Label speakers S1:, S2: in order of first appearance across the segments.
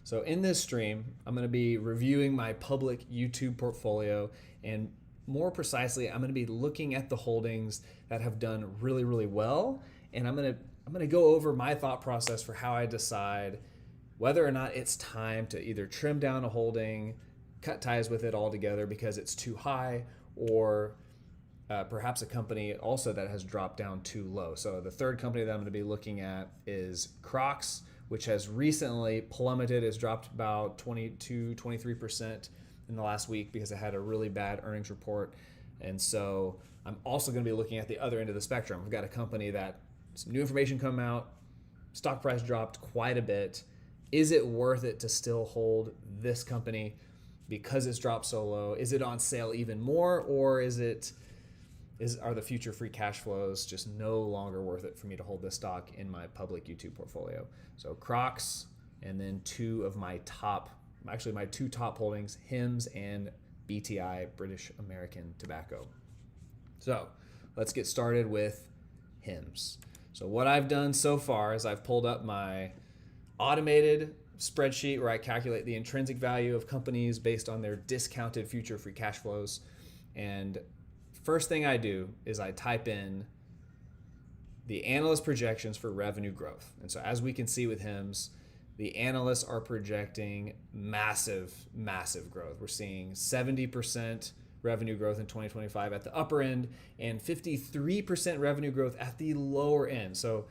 S1: So in this stream, I'm going to be reviewing my public YouTube portfolio, and more precisely, I'm going to be looking at the holdings that have done really, really well, and I'm going to go over my thought process for how I decide whether or not it's time to either trim down a holding, cut ties with it altogether because it's too high, or perhaps a company also that has dropped down too low. So the third company that I'm going to be looking at is Crocs, which has recently plummeted. It's dropped about 22, 23% in the last week because it had a really bad earnings report. And so I'm also going to be looking at the other end of the spectrum. We've got a company that some new information come out, stock price dropped quite a bit. Is it worth it to still hold this company because it's dropped so low? Is it on sale even more, or are the future free cash flows just no longer worth it for me to hold this stock in my public YouTube portfolio? So Crocs, and then my two top holdings, Hims and BTI, British American Tobacco. So let's get started with Hims. So what I've done so far is I've pulled up my automated spreadsheet where I calculate the intrinsic value of companies based on their discounted future free cash flows. And first thing I do is I type in the analyst projections for revenue growth. And so as we can see with Hims, the analysts are projecting massive, massive growth. We're seeing 70% revenue growth in 2025 at the upper end and 53% revenue growth at the lower end. So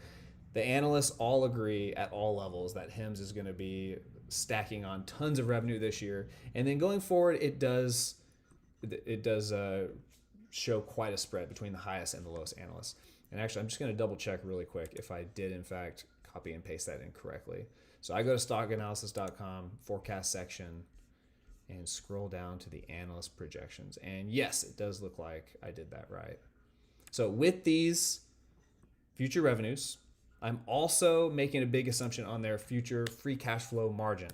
S1: the analysts all agree at all levels that Hims is going to be stacking on tons of revenue this year. And then going forward, it does show quite a spread between the highest and the lowest analysts. And actually, I'm just going to double check really quick if I did in fact copy and paste that incorrectly. So I go to stockanalysis.com, forecast section, and scroll down to the analyst projections. And yes, it does look like I did that right. So with these future revenues, I'm also making a big assumption on their future free cash flow margin.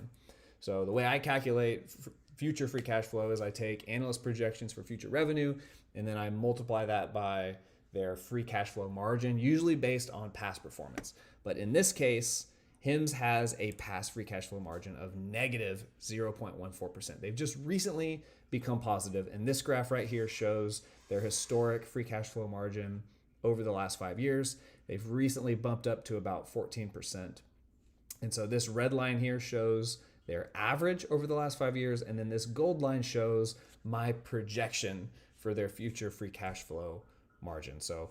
S1: So the way I calculate future free cash flow is I take analyst projections for future revenue, and then I multiply that by their free cash flow margin, usually based on past performance. But in this case, Hims has a past free cash flow margin of negative 0.14%. They've just recently become positive, and this graph right here shows their historic free cash flow margin over the last 5 years. They've recently bumped up to about 14%. And so this red line here shows their average over the last 5 years, and then this gold line shows my projection for their future free cash flow margin. So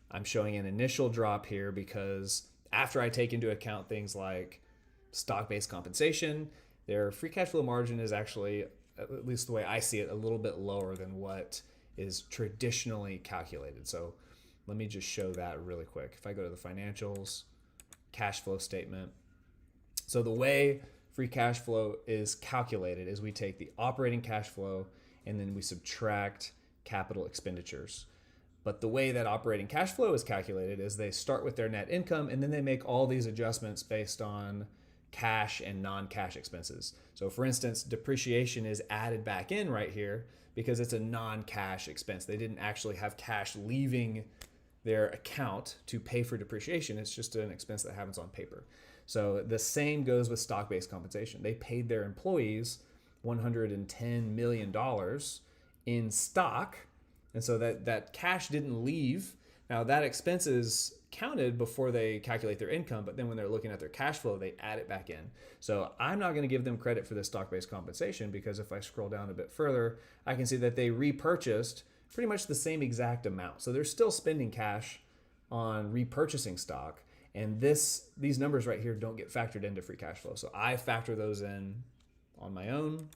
S1: I'm showing an initial drop here because after I take into account things like stock-based compensation, their free cash flow margin is actually, at least the way I see it, a little bit lower than what is traditionally calculated. So let me just show that really quick. If I go to the financials, cash flow statement. So the way free cash flow is calculated is we take the operating cash flow and then we subtract capital expenditures. But the way that operating cash flow is calculated is they start with their net income and then they make all these adjustments based on cash and non-cash expenses. So for instance, depreciation is added back in right here because it's a non-cash expense. They didn't actually have cash leaving their account to pay for depreciation. It's just an expense that happens on paper. So the same goes with stock-based compensation. They paid their employees $110 million in stock, and so that cash didn't leave. Now that expense is counted before they calculate their income, but then when they're looking at their cash flow, they add it back in. So I'm not going to give them credit for this stock-based compensation because if I scroll down a bit further, I can see that they repurchased pretty much the same exact amount. So they're still spending cash on repurchasing stock. And these numbers right here don't get factored into free cash flow. So I factor those in on my own.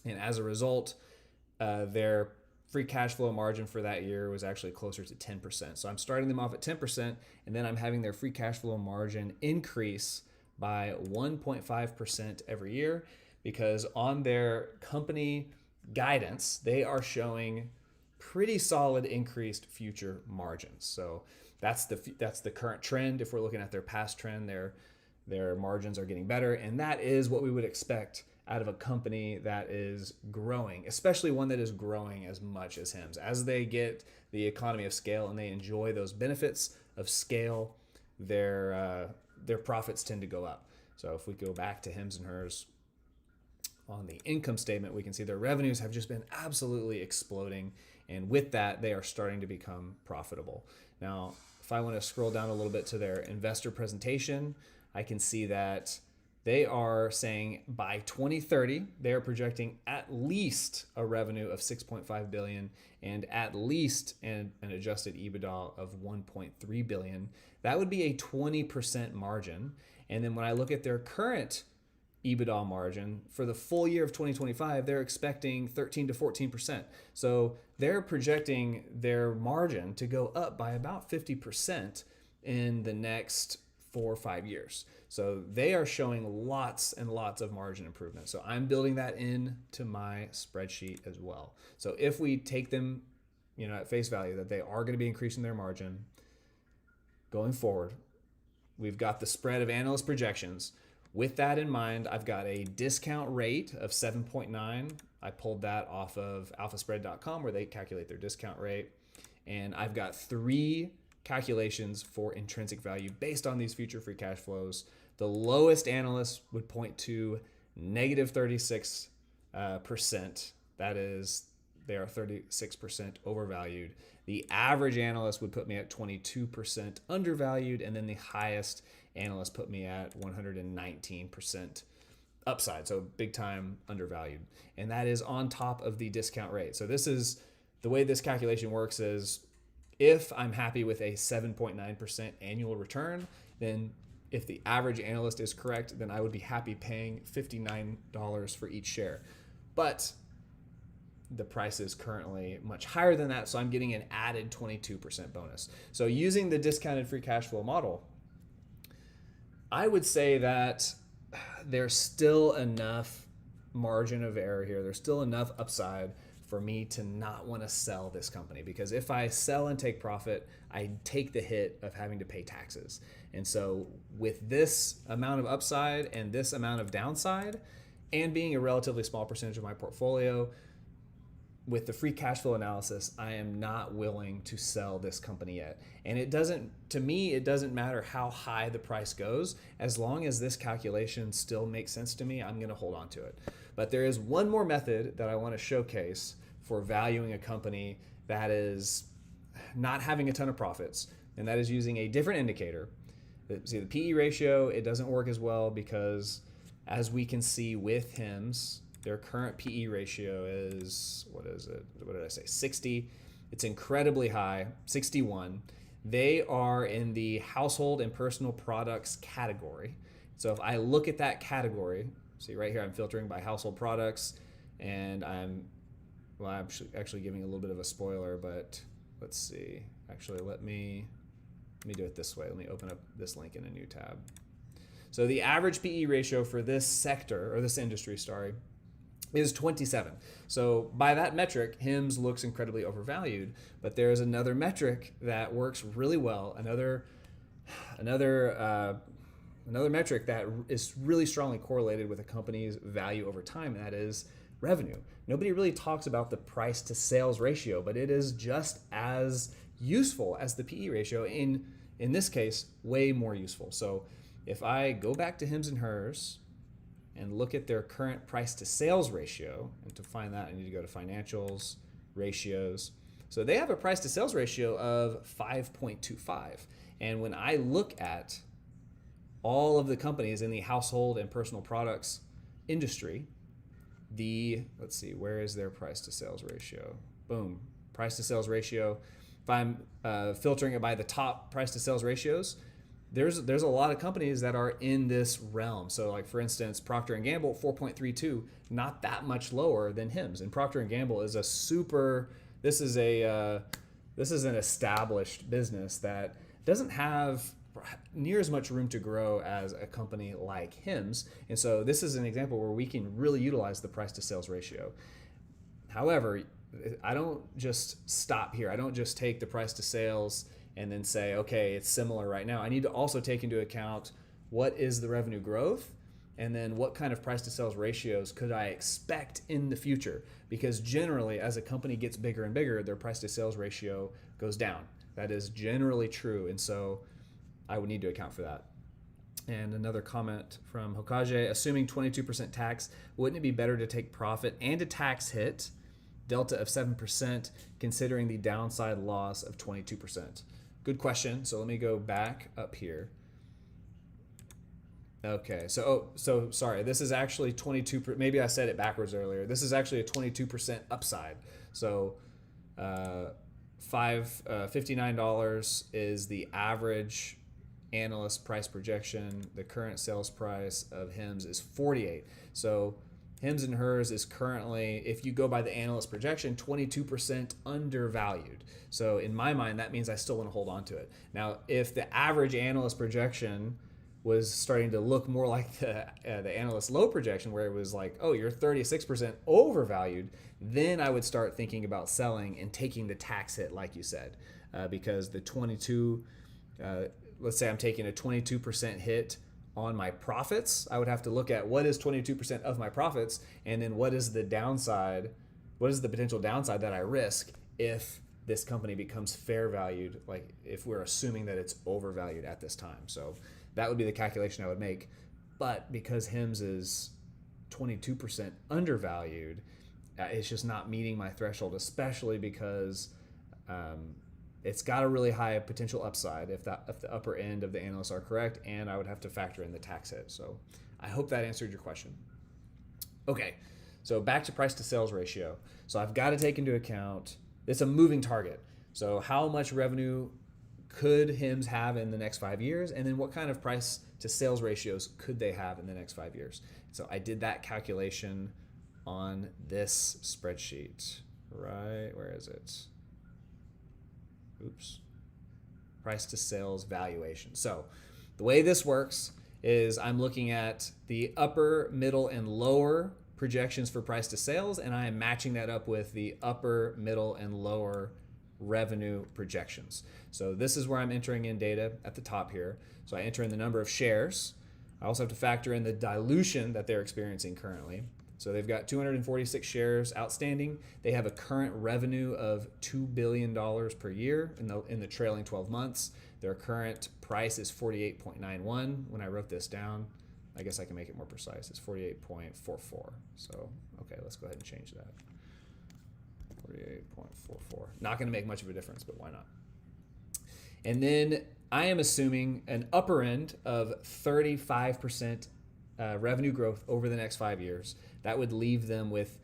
S1: And as a result, their free cash flow margin for that year was actually closer to 10%. So I'm starting them off at 10%, and then I'm having their free cash flow margin increase by 1.5% every year because on their company guidance, they are showing pretty solid increased future margins. So that's the current trend. If we're looking at their past trend, their margins are getting better, and that is what we would expect out of a company that is growing, especially one that is growing as much as Hims. As they get the economy of scale and they enjoy those benefits of scale, their profits tend to go up. So if we go back to Hims and Hers on the income statement, we can see their revenues have just been absolutely exploding. And with that, they are starting to become profitable. Now, if I want to scroll down a little bit to their investor presentation, I can see that they are saying by 2030, they are projecting at least a revenue of 6.5 billion and at least an adjusted EBITDA of 1.3 billion. That would be a 20% margin. And then when I look at their current EBITDA margin for the full year of 2025, they're expecting 13 to 14%. So they're projecting their margin to go up by about 50% in the next 4 or 5 years. So they are showing lots and lots of margin improvement. So I'm building that into my spreadsheet as well. So if we take them, at face value that they are going to be increasing their margin going forward, we've got the spread of analyst projections. With that in mind, I've got a discount rate of 7.9. I pulled that off of alphaspread.com where they calculate their discount rate. And I've got 3 calculations for intrinsic value based on these future free cash flows. The lowest analyst would point to negative 36%. That is, they are 36% overvalued. The average analyst would put me at 22% undervalued, and then the highest analyst put me at 119% upside, so big time undervalued. And that is on top of the discount rate. So this is the way this calculation works is if I'm happy with a 7.9% annual return, then if the average analyst is correct, then I would be happy paying $59 for each share. But the price is currently much higher than that, so I'm getting an added 22% bonus. So using the discounted free cash flow model, I would say that there's still enough margin of error here. There's still enough upside for me to not want to sell this company, because if I sell and take profit, I take the hit of having to pay taxes. And so with this amount of upside and this amount of downside, and being a relatively small percentage of my portfolio, with the free cash flow analysis, I am not willing to sell this company yet. And it doesn't matter how high the price goes. As long as this calculation still makes sense to me, I'm going to hold on to it. But there is one more method that I want to showcase for valuing a company that is not having a ton of profits, and that is using a different indicator. See, the PE ratio, it doesn't work as well because, as we can see with Hims, their current PE ratio is, what did I say, 60. It's incredibly high, 61. They are in the household and personal products category. So if I look at that category, see right here, I'm filtering by household products, and I'm actually giving a little bit of a spoiler, but let's see. Actually, let me do it this way. Let me open up this link in a new tab. So the average PE ratio for this sector, or this industry, is 27. So by that metric, Hims looks incredibly overvalued, but there's another metric that works really well. Another metric that is really strongly correlated with a company's value over time, and that is revenue. Nobody really talks about the price to sales ratio, but it is just as useful as the PE ratio. In this case, way more useful. So if I go back to Hims and Hers and look at their current price to sales ratio, and to find that, I need to go to financials, ratios. So they have a price to sales ratio of 5.25. And when I look at all of the companies in the household and personal products industry, let's see, where is their price to sales ratio? Boom, price to sales ratio. If I'm filtering it by the top price to sales ratios, there's a lot of companies that are in this realm. So like, for instance, Procter & Gamble, 4.32, not that much lower than Hims. And Procter & Gamble is this is an established business that doesn't have near as much room to grow as a company like Hims. And so this is an example where we can really utilize the price to sales ratio. However, I don't just stop here. I don't just take the price to sales and then say, okay, it's similar right now. I need to also take into account what is the revenue growth, and then what kind of price to sales ratios could I expect in the future? Because generally, as a company gets bigger and bigger, their price to sales ratio goes down. That is generally true, and so I would need to account for that. And another comment from Hokage, assuming 22% tax, wouldn't it be better to take profit and a tax hit, delta of 7%, considering the downside loss of 22%? Good question. So let me go back up here. Okay, so sorry. This is actually 22. Maybe I said it backwards earlier. This is actually a 22% upside. So, $59 is the average analyst price projection. The current sales price of HIMS is 48. So, HIMS and hers is currently, if you go by the analyst projection, 22% undervalued. So, in my mind, that means I still want to hold on to it. Now, if the average analyst projection was starting to look more like the analyst low projection, where it was like, oh, you're 36% overvalued, then I would start thinking about selling and taking the tax hit, like you said, because the 22, let's say I'm taking a 22% hit on my profits. I would have to look at what is 22% of my profits, and then what is the downside, what is the potential downside that I risk if this company becomes fair valued, like if we're assuming that it's overvalued at this time. So that would be the calculation I would make. But because HIMS is 22% undervalued, it's just not meeting my threshold, especially because it's got a really high potential upside if the upper end of the analysts are correct, and I would have to factor in the tax hit. So I hope that answered your question. Okay, so back to price to sales ratio. So I've got to take into account, it's a moving target. So how much revenue could HIMS have in the next 5 years, and then what kind of price to sales ratios could they have in the next 5 years? So I did that calculation on this spreadsheet, right? Where is it? Oops. Price to sales valuation. So the way this works is I'm looking at the upper, middle, and lower projections for price to sales, and I am matching that up with the upper, middle, and lower revenue projections. So this is where I'm entering in data at the top here. So I enter in the number of shares. I also have to factor in the dilution that they're experiencing currently. So they've got 246 shares outstanding. They have a current revenue of $2 billion per year in the trailing 12 months. Their current price is 48.91. When I wrote this down, I guess I can make it more precise. It's 48.44. So, okay, let's go ahead and change that. 48.44. Not going to make much of a difference, but why not? And then I am assuming an upper end of 35% revenue growth over the next 5 years. That would leave them with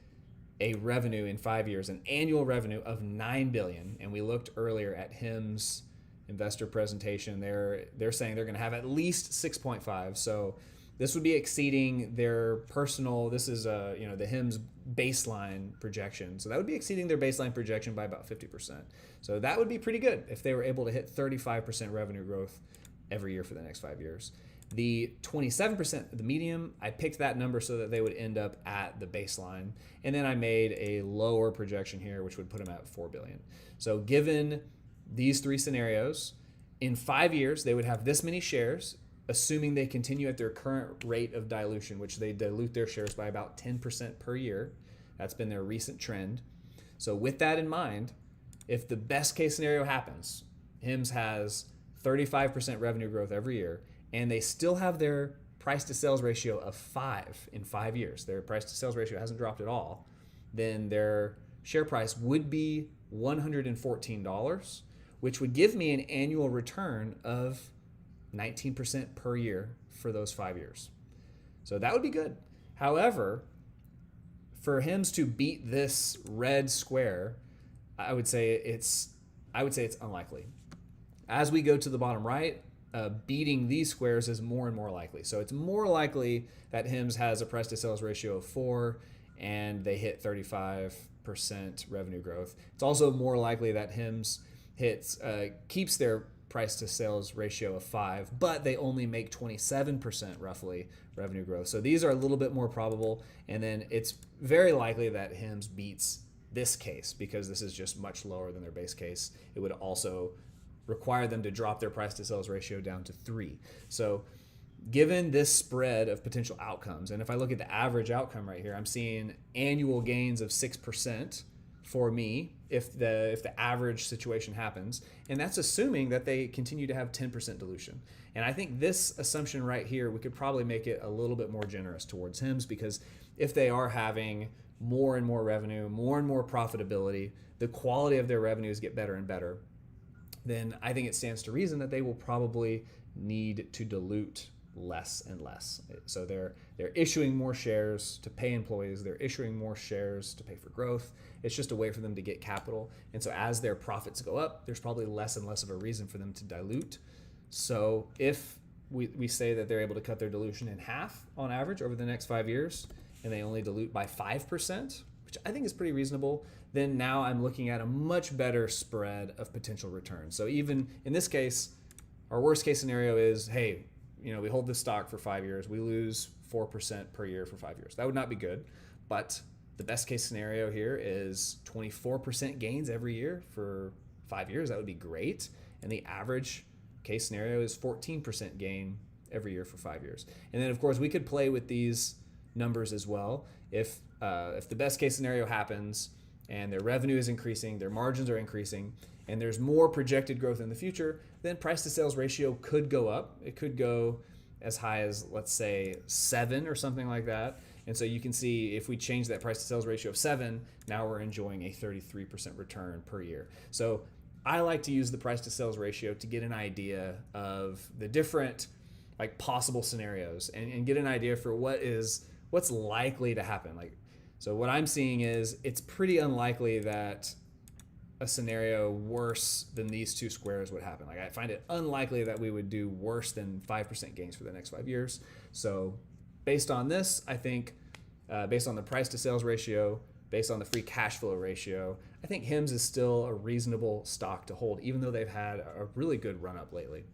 S1: a revenue in 5 years, an annual revenue of $9 billion. And we looked earlier at HIM's investor presentation. They're saying they're going to have at least 6.5. So this would be exceeding their personal, this is the HIM's baseline projection. So that would be exceeding their baseline projection by about 50%. So that would be pretty good if they were able to hit 35% revenue growth every year for the next 5 years. The 27%, the medium, I picked that number so that they would end up at the baseline. And then I made a lower projection here, which would put them at $4 billion. So given these three scenarios, in 5 years, they would have this many shares, assuming they continue at their current rate of dilution, which they dilute their shares by about 10% per year. That's been their recent trend. So with that in mind, if the best case scenario happens, HIMS has 35% revenue growth every year, and they still have their price to sales ratio of 5 in 5 years, their price to sales ratio hasn't dropped at all, then their share price would be $114, which would give me an annual return of 19% per year for those 5 years. So that would be good. However, for HIMS to beat this red square, I would say it's unlikely. As we go to the bottom right, beating these squares is more and more likely. So it's more likely that HIMS has a price to sales ratio of 4 and they hit 35% revenue growth. It's also more likely that HIMS keeps their price to sales ratio of 5, but they only make 27% roughly revenue growth. So these are a little bit more probable, and then it's very likely that HIMS beats this case because this is just much lower than their base case. It would also require them to drop their price to sales ratio down to 3. So given this spread of potential outcomes, and if I look at the average outcome right here, I'm seeing annual gains of 6% for me if the average situation happens, and that's assuming that they continue to have 10% dilution. And I think this assumption right here, we could probably make it a little bit more generous towards HIMSS, because if they are having more and more revenue, more and more profitability, the quality of their revenues get better and better, then I think it stands to reason that they will probably need to dilute less and less. So they're issuing more shares to pay employees, they're issuing more shares to pay for growth. It's just a way for them to get capital. And so as their profits go up, there's probably less and less of a reason for them to dilute. So if we say that they're able to cut their dilution in half on average over the next 5 years, and they only dilute by 5%, which I think is pretty reasonable, then now I'm looking at a much better spread of potential returns. So even in this case, our worst case scenario is, hey, we hold this stock for 5 years, we lose 4% per year for 5 years. That would not be good, but the best case scenario here is 24% gains every year for 5 years. That would be great. And the average case scenario is 14% gain every year for 5 years. And then of course we could play with these numbers as well. If the best case scenario happens and their revenue is increasing, their margins are increasing, and there's more projected growth in the future, then price to sales ratio could go up. It could go as high as, let's say, 7 or something like that. And so you can see if we change that price to sales ratio of 7, now we're enjoying a 33% return per year. So I like to use the price to sales ratio to get an idea of the different possible scenarios and get an idea for what's likely to happen. So what I'm seeing is it's pretty unlikely that a scenario worse than these two squares would happen. I find it unlikely that we would do worse than 5% gains for the next 5 years. So based on this, I think based on the price to sales ratio, based on the free cash flow ratio, I think HIMSS is still a reasonable stock to hold, even though they've had a really good run up lately.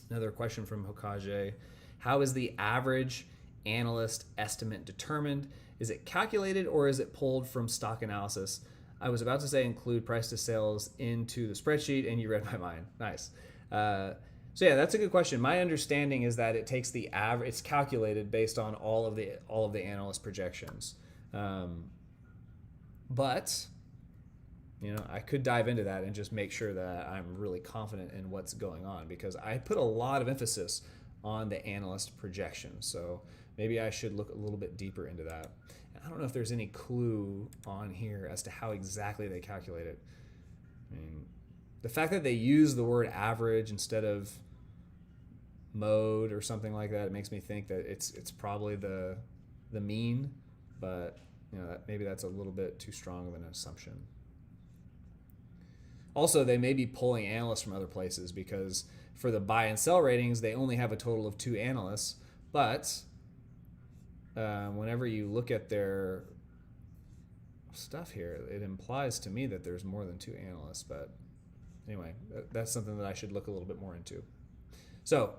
S1: Another question from Hokage: how is the average analyst estimate determined? Is it calculated or is it pulled from stock analysis? I was about to say include price to sales into the spreadsheet, and you read my mind. Nice. So yeah, that's a good question. My understanding is that it takes the average. It's calculated based on all of the analyst projections. But I could dive into that and just make sure that I'm really confident in what's going on, because I put a lot of emphasis on the analyst projections. So maybe I should look a little bit deeper into that. I don't know if there's any clue on here as to how exactly they calculate it. I mean, the fact that they use the word average instead of mode or something like that, it makes me think that it's probably the mean, but maybe that's a little bit too strong of an assumption. Also, they may be pulling analysts from other places, because for the buy and sell ratings, they only have a total of 2 analysts, but whenever you look at their stuff here, it implies to me that there's more than 2 analysts. But anyway, that's something that I should look a little bit more into. So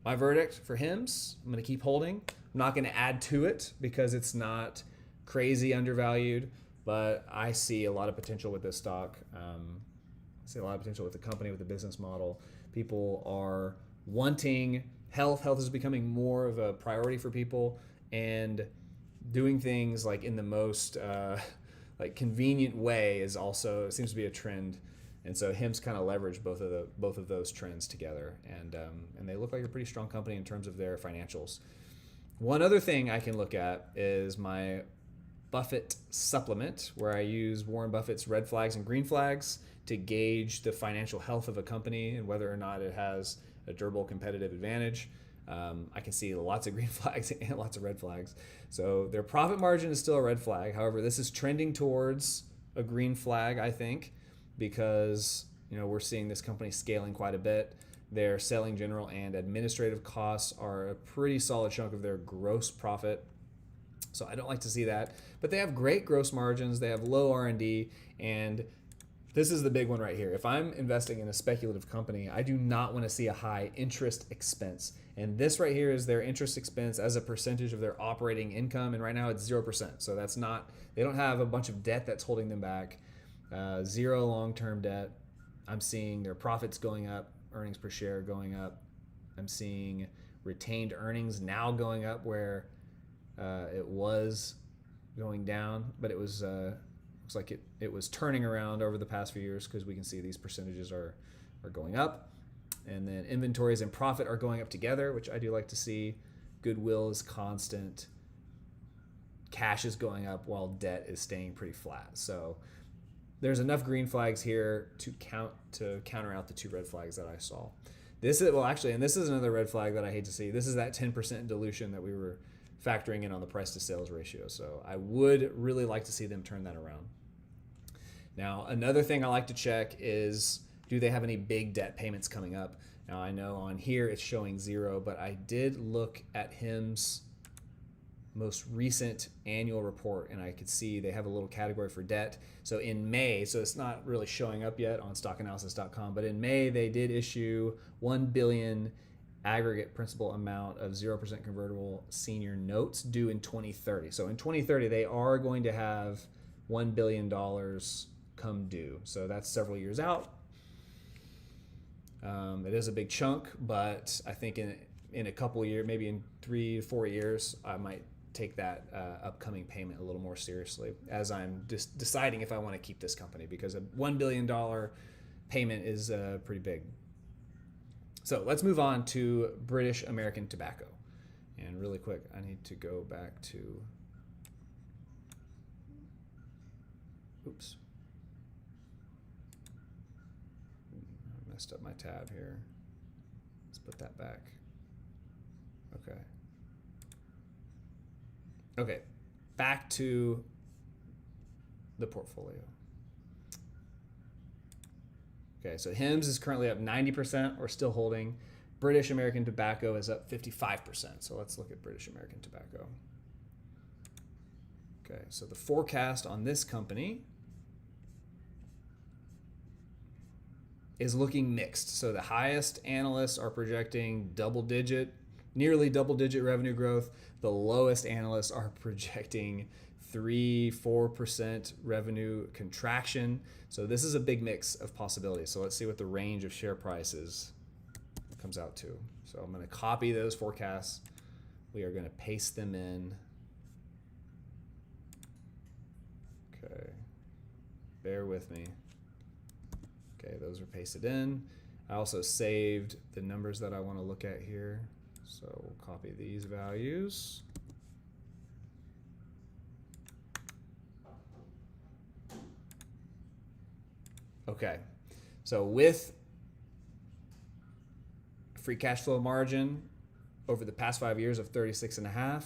S1: my verdict for HIMSS, I'm going to keep holding. I'm not going to add to it because it's not crazy undervalued, but I see a lot of potential with this stock. I see a lot of potential with the company, with the business model. People are wanting health. Health is becoming more of a priority for people, and doing things in the most convenient way is also seems to be a trend. And so HIMSS kind of leverage both of those trends together, and they look like a pretty strong company in terms of their financials. One other thing I can look at is my Buffett supplement, where I use Warren Buffett's red flags and green flags to gauge the financial health of a company and whether or not it has a durable competitive advantage. I can see lots of green flags and lots of red flags. So their profit margin is still a red flag. However, this is trending towards a green flag, I think, because we're seeing this company scaling quite a bit. Their selling, general, and administrative costs are a pretty solid chunk of their gross profit. So I don't like to see that. But they have great gross margins. They have low R&D, and this is the big one right here. If I'm investing in a speculative company, I do not want to see a high interest expense. And this right here is their interest expense as a percentage of their operating income. And right now it's 0%. So that's not, they don't have a bunch of debt that's holding them back. 0 long-term debt. I'm seeing their profits going up, earnings per share going up. I'm seeing retained earnings now going up where it was going down, but it was Looks like it was turning around over the past few years because we can see these percentages are going up. And then inventories and profit are going up together, which I do like to see. Goodwill is constant. Cash is going up while debt is staying pretty flat. So there's enough green flags here to counter out the 2 red flags that I saw. This is, well, actually, and this is another red flag that I hate to see. This is that 10% dilution that we were factoring in on the price to sales ratio. So I would really like to see them turn that around. Now, another thing I like to check is, do they have any big debt payments coming up? Now, I know on here it's showing 0, but I did look at HIM's most recent annual report, and I could see they have a little category for debt. So in May, so it's not really showing up yet on stockanalysis.com, but in May they did issue $1 billion aggregate principal amount of 0% convertible senior notes due in 2030. So in 2030 they are going to have $1 billion come due. So that's several years out. It is a big chunk, but I think in a couple of years, maybe in 3 to 4 years, I might take that upcoming payment a little more seriously as I'm just deciding if I want to keep this company, because a $1 billion payment is pretty big. So let's move on to British American Tobacco. And really quick, I need to go back to, oops. I messed up my tab here. Let's put that back. Okay. Okay, back to the portfolio. Okay, so HIMS is currently up 90%. We're still holding. British American Tobacco is up 55%. So let's look at British American Tobacco. Okay, so the forecast on this company is looking mixed. So the highest analysts are projecting nearly double-digit revenue growth. The lowest analysts are projecting 3-4% revenue contraction. So this is a big mix of possibilities. So let's see what the range of share prices comes out to. So I'm going to copy those forecasts. We are going to paste them in. Okay, bear with me. Okay, those are pasted in. I also saved the numbers that I want to look at here. So we'll copy these values. Okay, so with free cash flow margin over the past 5 years of 36.5,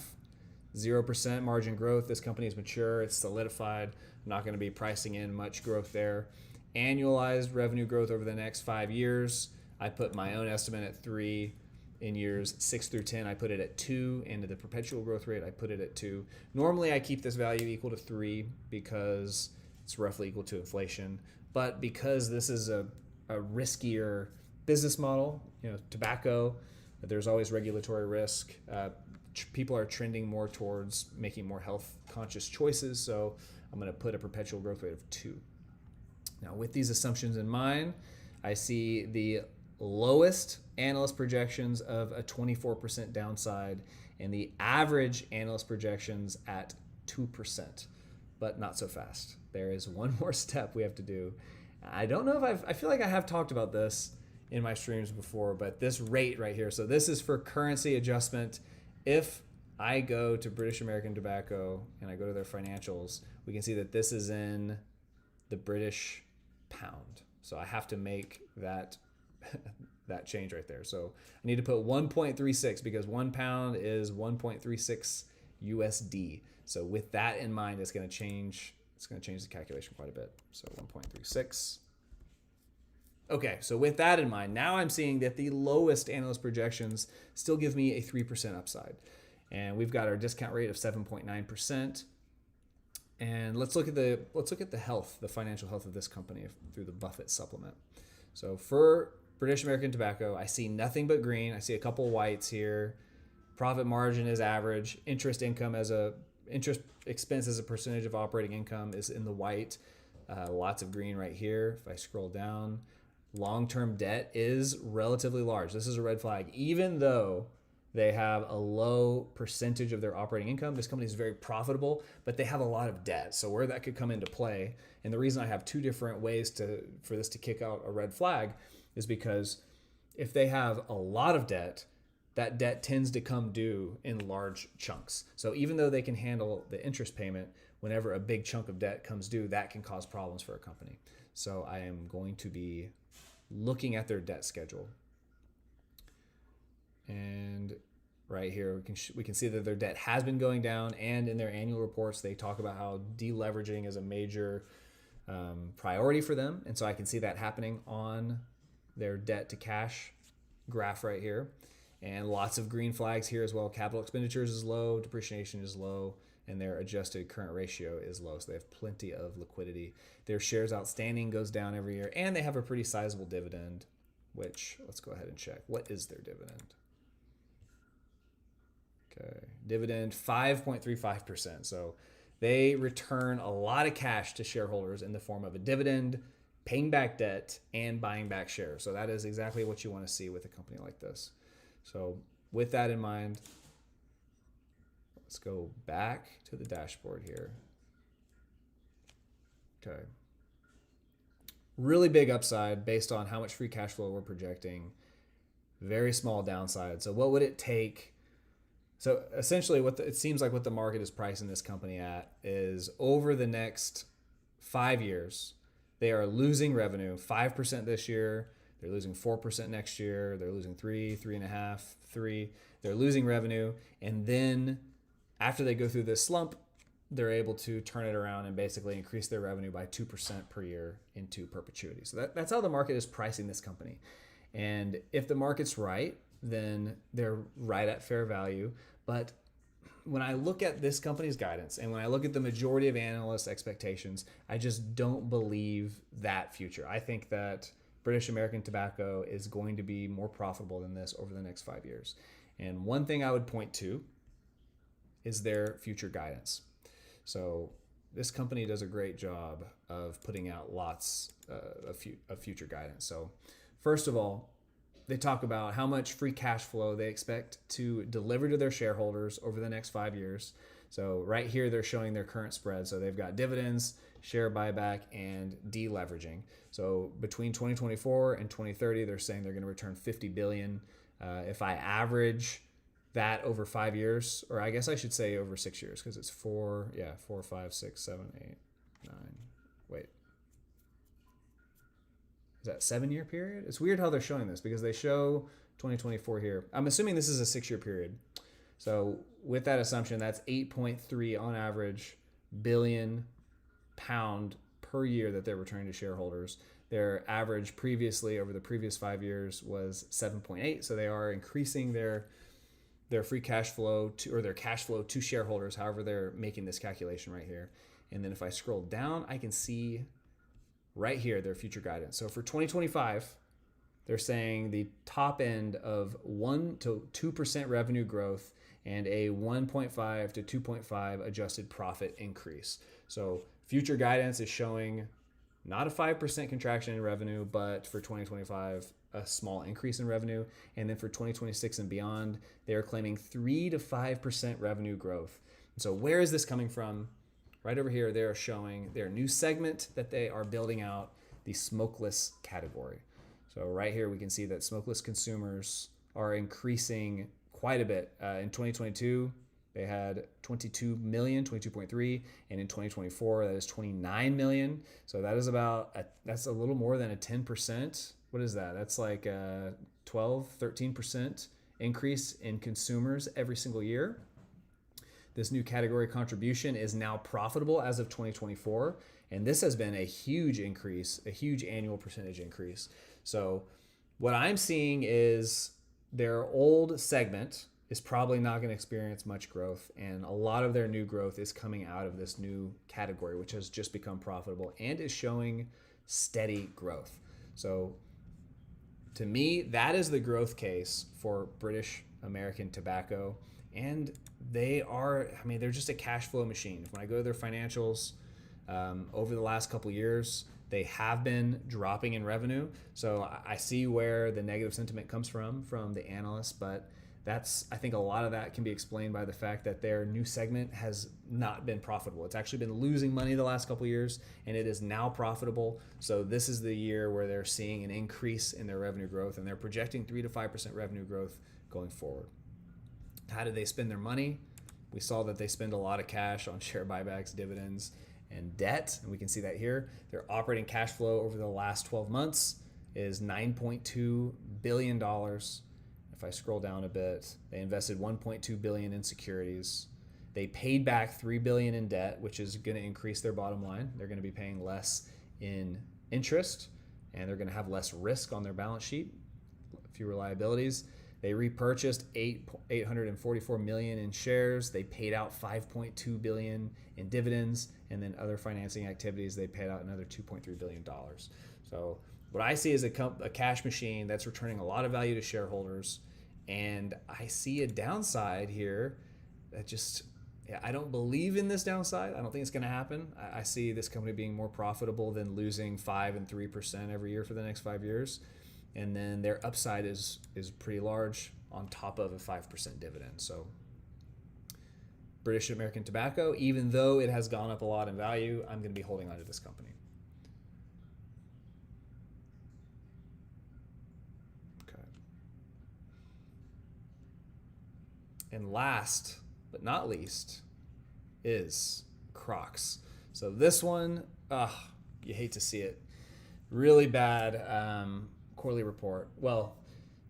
S1: 0% margin growth, this company is mature, it's solidified. I'm not going to be pricing in much growth there. Annualized revenue growth over the next 5 years, I put my own estimate at 3. In years 6 through 10, I put it at 2, and the perpetual growth rate, I put it at 2. Normally, I keep this value equal to 3 because it's roughly equal to inflation. But because this is a riskier business model, tobacco, there's always regulatory risk. People are trending more towards making more health-conscious choices, so I'm going to put a perpetual growth rate of 2. Now, with these assumptions in mind, I see the lowest analyst projections of a 24% downside and the average analyst projections at 2%, but not so fast. There is one more step we have to do. I don't know if I feel like I have talked about this in my streams before, but this rate right here, so this is for currency adjustment. If I go to British American Tobacco and I go to their financials, we can see that this is in the British pound. So I have to make that change right there. So I need to put 1.36 because 1 pound is 1.36 USD. So with that in mind, it's going to change the calculation quite a bit. So 1.36. Okay, so with that in mind, now I'm seeing that the lowest analyst projections still give me a 3% upside. And we've got our discount rate of 7.9%. And let's look at the health, the financial health of this company through the Buffett supplement. So for British American Tobacco, I see nothing but green. I see a couple whites here. Profit margin is average. Interest expense as a percentage of operating income is in the white. Lots of green right here. If I scroll down, long-term debt is relatively large. This is a red flag, even though They have a low percentage of their operating income. This company is very profitable, but they have a lot of debt. So where that could come into play, and the reason I have two different ways for this to kick out a red flag is because if they have a lot of debt, that debt tends to come due in large chunks. So even though they can handle the interest payment, whenever a big chunk of debt comes due, that can cause problems for a company. So I am going to be looking at their debt schedule. And right here, we can see that their debt has been going down, and in their annual reports, they talk about how deleveraging is a major priority for them. And so I can see that happening on their debt to cash graph right here. And lots of green flags here as well. Capital expenditures is low, depreciation is low, and their adjusted current ratio is low. So they have plenty of liquidity. Their shares outstanding goes down every year, and they have a pretty sizable dividend, which let's go ahead and check. What is their dividend? Okay, dividend 5.35%. So they return a lot of cash to shareholders in the form of a dividend, paying back debt, and buying back shares. So that is exactly what you want to see with a company like this. So with that in mind, let's go back to the dashboard here. Okay. Really big upside based on how much free cash flow we're projecting. Very small downside. So what would it take? So essentially it seems like what the market is pricing this company at is over the next 5 years, they are losing revenue 5% this year. They're losing 4% next year. They're losing 3.5%, 3%. They're losing revenue. And then after they go through this slump, they're able to turn it around and basically increase their revenue by 2% per year into perpetuity. So that's how the market is pricing this company. And if the market's right, then they're right at fair value. But when I look at this company's guidance and when I look at the majority of analysts' expectations, I just don't believe that future. I think that British American Tobacco is going to be more profitable than this over the next 5 years. And one thing I would point to is their future guidance. So this company does a great job of putting out lots of future guidance. So first of all, they talk about how much free cash flow they expect to deliver to their shareholders over the next 5 years. So right here, they're showing their current spread. So they've got dividends, share buyback, and deleveraging. So between 2024 and 2030, they're saying they're going to return $50 billion. If I average that over 5 years, or I guess I should say over 6 years, because it's 4, 5, 6, 7, 8, 9. Wait. Is that 7-year period? It's weird how they're showing this because they show 2024 here. I'm assuming this is a 6-year period. So with that assumption, that's 8.3 on average billion pound per year that they're returning to shareholders. Their average previously over the previous 5 years was 7.8. So they are increasing their free cash flow or their cash flow to shareholders. However, they're making this calculation right here. And then if I scroll down, I can see right here their future guidance. So for 2025, they're saying the top end of 1 to 2% revenue growth and a 1.5 to 2.5 adjusted profit increase. So future guidance is showing not a 5% contraction in revenue, but for 2025, a small increase in revenue. And then for 2026 and beyond, they are claiming 3 to 5% revenue growth. And so where is this coming from? Right over here, they're showing their new segment that they are building out, the smokeless category. So right here, we can see that smokeless consumers are increasing quite a bit. In 2022, they had 22 million, 22.3, and in 2024, that is 29 million. So that is that's a little more than a 10%. What is that? That's like a 12, 13% increase in consumers every single year. This new category contribution is now profitable as of 2024. And this has been a huge increase, a huge annual percentage increase. So what I'm seeing is their old segment is probably not going to experience much growth. And a lot of their new growth is coming out of this new category, which has just become profitable and is showing steady growth. So to me, that is the growth case for British American Tobacco. And they're just a cash flow machine. When I go to their financials over the last couple years, they have been dropping in revenue. So I see where the negative sentiment comes from the analysts, but I think a lot of that can be explained by the fact that their new segment has not been profitable. It's actually been losing money the last couple of years, and it is now profitable. So this is the year where they're seeing an increase in their revenue growth, and they're projecting 3 to 5% revenue growth going forward. How do they spend their money? We saw that they spend a lot of cash on share buybacks, dividends, and debt, and we can see that here. Their operating cash flow over the last 12 months is $9.2 billion. If I scroll down a bit, they invested $1.2 billion in securities. They paid back $3 billion in debt, which is going to increase their bottom line. They're going to be paying less in interest, and they're going to have less risk on their balance sheet, fewer liabilities. They repurchased $844 million in shares. They paid out $5.2 billion in dividends, and then other financing activities, they paid out another $2.3 billion. So what I see is a cash machine that's returning a lot of value to shareholders, and I see a downside here that I don't believe in this downside. I don't think it's going to happen. I see this company being more profitable than losing 5 and 3% every year for the next 5 years. And then their upside is pretty large on top of a 5% dividend. So British American Tobacco, even though it has gone up a lot in value, I'm going to be holding on to this company. Okay. And last but not least is Crocs. So this one, you hate to see it. Really bad quarterly report. Well,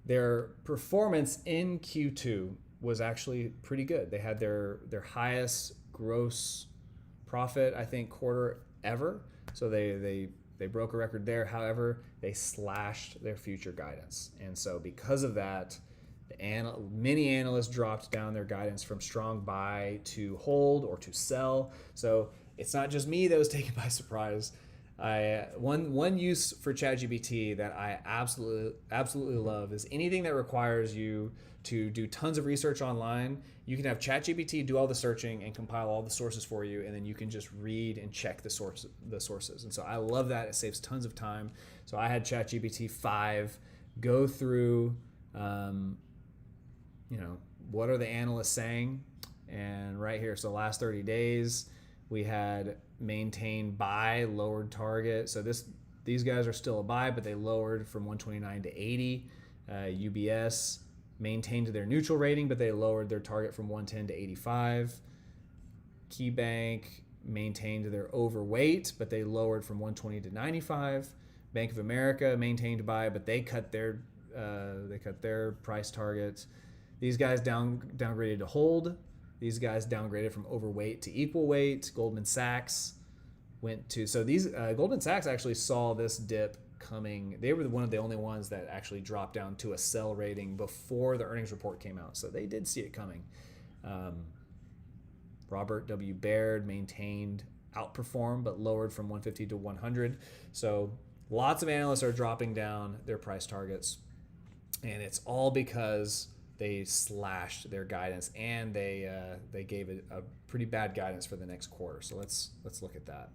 S1: their performance in Q2 was actually pretty good. They had their highest gross profit, I think, quarter ever. So they broke a record there. However, they slashed their future guidance. And so because of that, many analysts dropped down their guidance from strong buy to hold or to sell. So it's not just me that was taken by surprise. One use for ChatGPT that I absolutely love is anything that requires you to do tons of research online. You can have ChatGPT do all the searching and compile all the sources for you, and then you can just read and check the sources. And so I love that. It saves tons of time. So I had ChatGPT 5 go through, what are the analysts saying? And right here, so last 30 days, we had maintained buy, lowered target. So these guys are still a buy, but they lowered from 129 to 80. UBS maintained their neutral rating, but they lowered their target from 110 to 85. KeyBank maintained their overweight, but they lowered from 120 to 95. Bank of America maintained buy, but they cut their price targets. These guys downgraded to hold. These guys downgraded from overweight to equal weight. Goldman Sachs Goldman Sachs actually saw this dip coming. They were one of the only ones that actually dropped down to a sell rating before the earnings report came out. So they did see it coming. Robert W. Baird maintained outperform, but lowered from 150 to 100. So lots of analysts are dropping down their price targets. And it's all because they slashed their guidance, and they gave a pretty bad guidance for the next quarter. So let's look at that.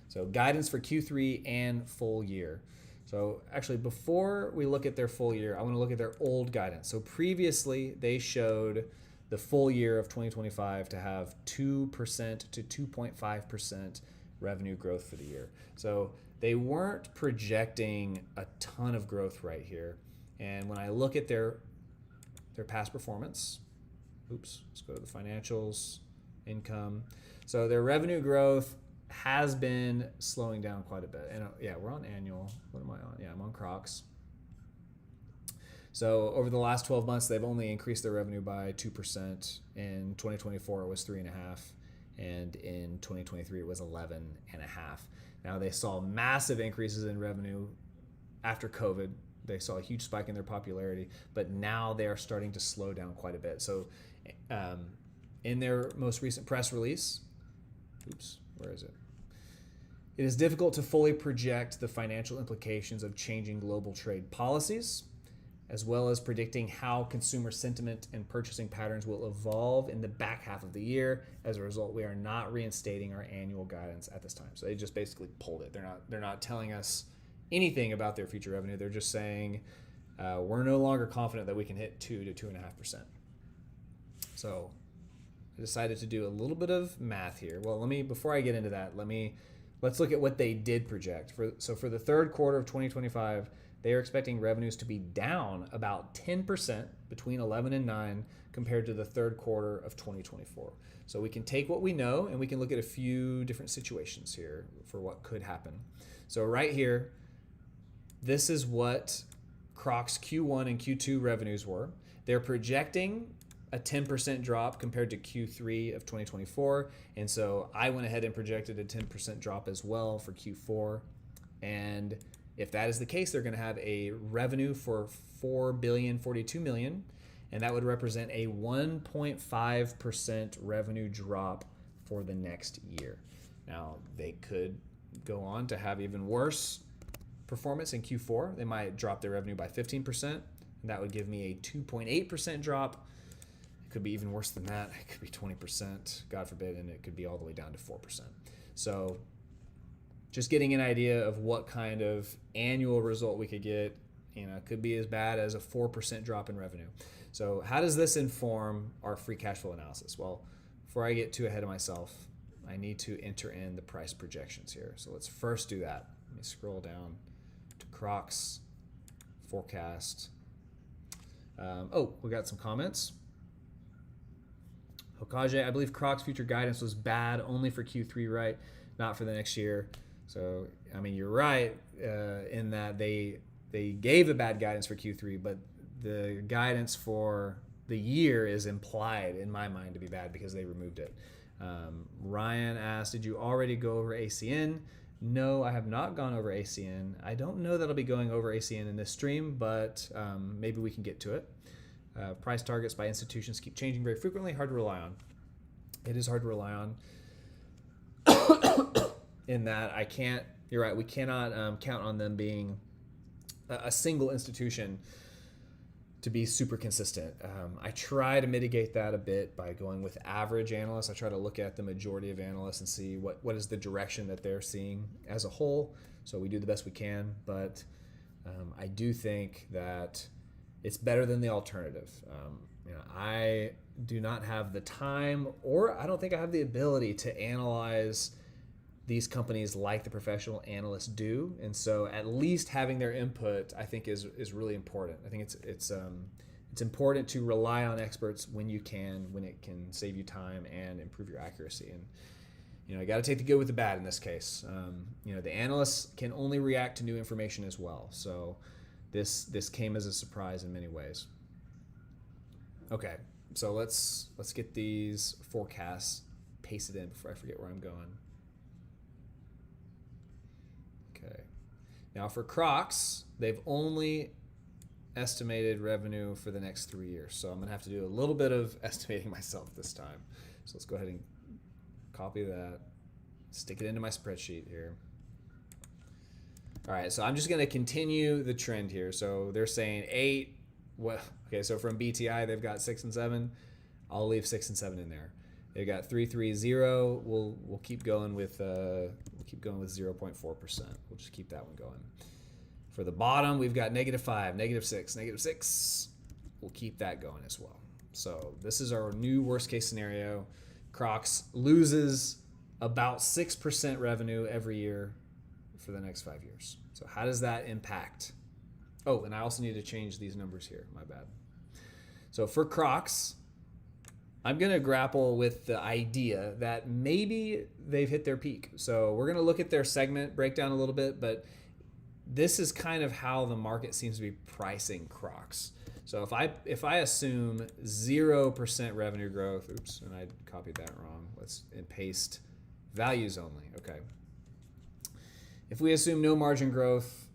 S1: So guidance for Q3 and full year. So actually, before we look at their full year, I want to look at their old guidance. So previously, they showed the full year of 2025 to have 2% to 2.5% revenue growth for the year. So they weren't projecting a ton of growth right here. And when I look at their past performance, let's go to the financials, income. So their revenue growth has been slowing down quite a bit. And we're on annual. What am I on? Yeah, I'm on Crocs. So over the last 12 months, they've only increased their revenue by 2%. In 2024, it was 3.5%. And in 2023, it was 11.5%. Now they saw massive increases in revenue after COVID. They saw a huge spike in their popularity, but now they are starting to slow down quite a bit. So in their most recent press release, where is it? It is difficult to fully project the financial implications of changing global trade policies, as well as predicting how consumer sentiment and purchasing patterns will evolve in the back half of the year. As a result, we are not reinstating our annual guidance at this time. So they just basically pulled it. They're not telling us anything about their future revenue. They're just saying we're no longer confident that we can hit 2 to 2.5%. So I decided to do a little bit of math here. Well, before I get into that, let's look at what they did project. For the third quarter of 2025, they are expecting revenues to be down about 10% between 11 and 9 compared to the third quarter of 2024. So we can take what we know and we can look at a few different situations here for what could happen. So right here, this is what Crocs Q1 and Q2 revenues were. They're projecting a 10% drop compared to Q3 of 2024. And so I went ahead and projected a 10% drop as well for Q4. And if that is the case, they're going to have a revenue for $4.042 billion, and that would represent a 1.5% revenue drop for the next year. Now, they could go on to have even worse performance in Q4. They might drop their revenue by 15%, and that would give me a 2.8% drop. It could be even worse than that. It could be 20%, God forbid, and it could be all the way down to 4%. So just getting an idea of what kind of annual result we could get, could be as bad as a 4% drop in revenue. So how does this inform our free cash flow analysis? Well, before I get too ahead of myself, I need to enter in the price projections here. So let's first do that. Let me scroll down to Crocs forecast. We got some comments. Hokage, I believe Crocs future guidance was bad only for Q3, right? Not for the next year. So, you're right in that they gave a bad guidance for Q3, but the guidance for the year is implied, in my mind, to be bad because they removed it. Ryan asked, did you already go over ACN? No, I have not gone over ACN. I don't know that I'll be going over ACN in this stream, but maybe we can get to it. Price targets by institutions keep changing very frequently. Hard to rely on. It is hard to rely on. In that you're right, we cannot count on them being a single institution to be super consistent. I try to mitigate that a bit by going with average analysts. I try to look at the majority of analysts and see what is the direction that they're seeing as a whole. So we do the best we can, but I do think that it's better than the alternative. I do not have the time, or I don't think I have the ability to analyze these companies like the professional analysts do, and so at least having their input, I think, is really important. I think it's important to rely on experts when it can save you time and improve your accuracy. And you got to take the good with the bad in this case. The analysts can only react to new information as well. So this came as a surprise in many ways. Okay, so let's get these forecasts pasted in before I forget where I'm going. Okay. Now for Crocs, they've only estimated revenue for the next 3 years. So I'm going to have to do a little bit of estimating myself this time. So let's go ahead and copy that, stick it into my spreadsheet here. All right, so I'm just going to continue the trend here. So they're saying 8. Okay, so from BTI, they've got 6 and 7. I'll leave 6 and 7 in there. They've got 3.30. We'll keep going with 0.4%. We'll just keep that one going. For the bottom, we've got -5, -6, -6. We'll keep that going as well. So this is our new worst case scenario. Crocs loses about 6% revenue every year for the next 5 years. So how does that impact? Oh, and I also need to change these numbers here. My bad. So for Crocs, I'm going to grapple with the idea that maybe they've hit their peak. So we're going to look at their segment breakdown a little bit, but this is kind of how the market seems to be pricing Crocs. So if I assume 0% revenue growth, oops, and I copied that wrong. Let's paste values only. Okay. If we assume no margin growth,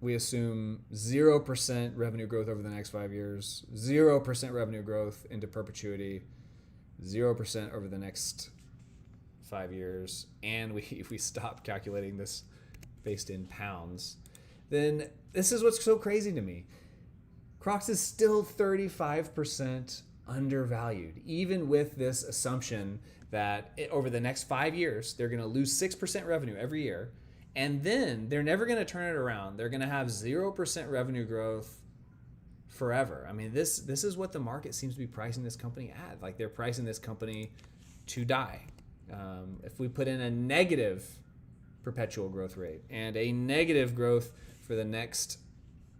S1: we assume 0% revenue growth over the next 5 years, 0% revenue growth into perpetuity, 0% over the next 5 years, and we stop calculating this based in pounds, then this is what's so crazy to me. Crocs is still 35% undervalued, even with this assumption that over the next 5 years, they're going to lose 6% revenue every year. And then they're never going to turn it around. They're going to have 0% revenue growth forever. I mean, this is what the market seems to be pricing this company at. Like, they're pricing this company to die. If we put in a negative perpetual growth rate and a negative growth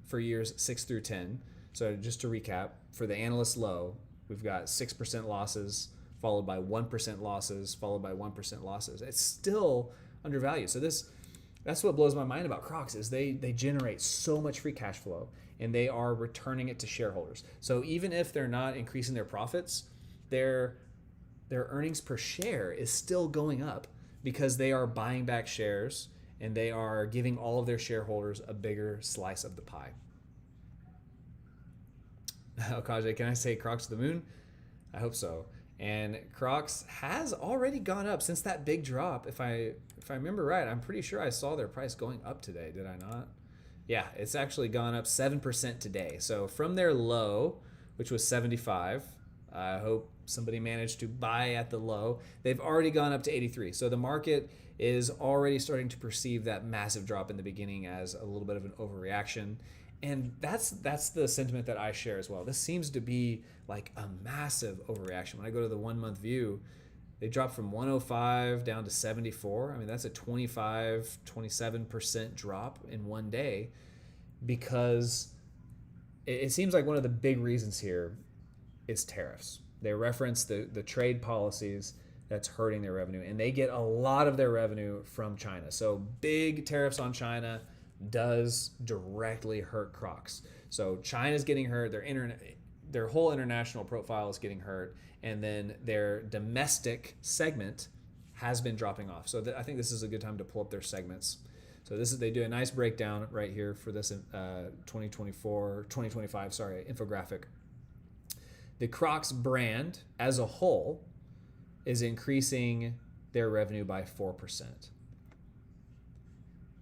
S1: for years 6 through 10. So just to recap, for the analyst low, we've got 6% losses, followed by 1% losses, followed by 1% losses. It's still undervalued. So that's what blows my mind about Crocs is they generate so much free cash flow and they are returning it to shareholders. So even if they're not increasing their profits, their earnings per share is still going up because they are buying back shares and they are giving all of their shareholders a bigger slice of the pie. Okajay, can I say Crocs to the moon? I hope so. And Crocs has already gone up since that big drop. If I remember right, I'm pretty sure I saw their price going up today. Did I not? Yeah, it's actually gone up 7% today. So from their low, which was 75, I hope somebody managed to buy at the low. They've already gone up to 83. So the market is already starting to perceive that massive drop in the beginning as a little bit of an overreaction. And that's the sentiment that I share as well. This seems to be like a massive overreaction. When I go to the 1 month view, they dropped from 105 down to 74. I mean, that's a 27% drop in one day because it seems like one of the big reasons here is tariffs. They reference the trade policies that's hurting their revenue, and they get a lot of their revenue from China. So big tariffs on China does directly hurt Crocs. So China's getting hurt, their whole international profile is getting hurt, and then their domestic segment has been dropping off. So I think this is a good time to pull up their segments. So they do a nice breakdown right here for this 2025 infographic. The Crocs brand as a whole is increasing their revenue by 4%.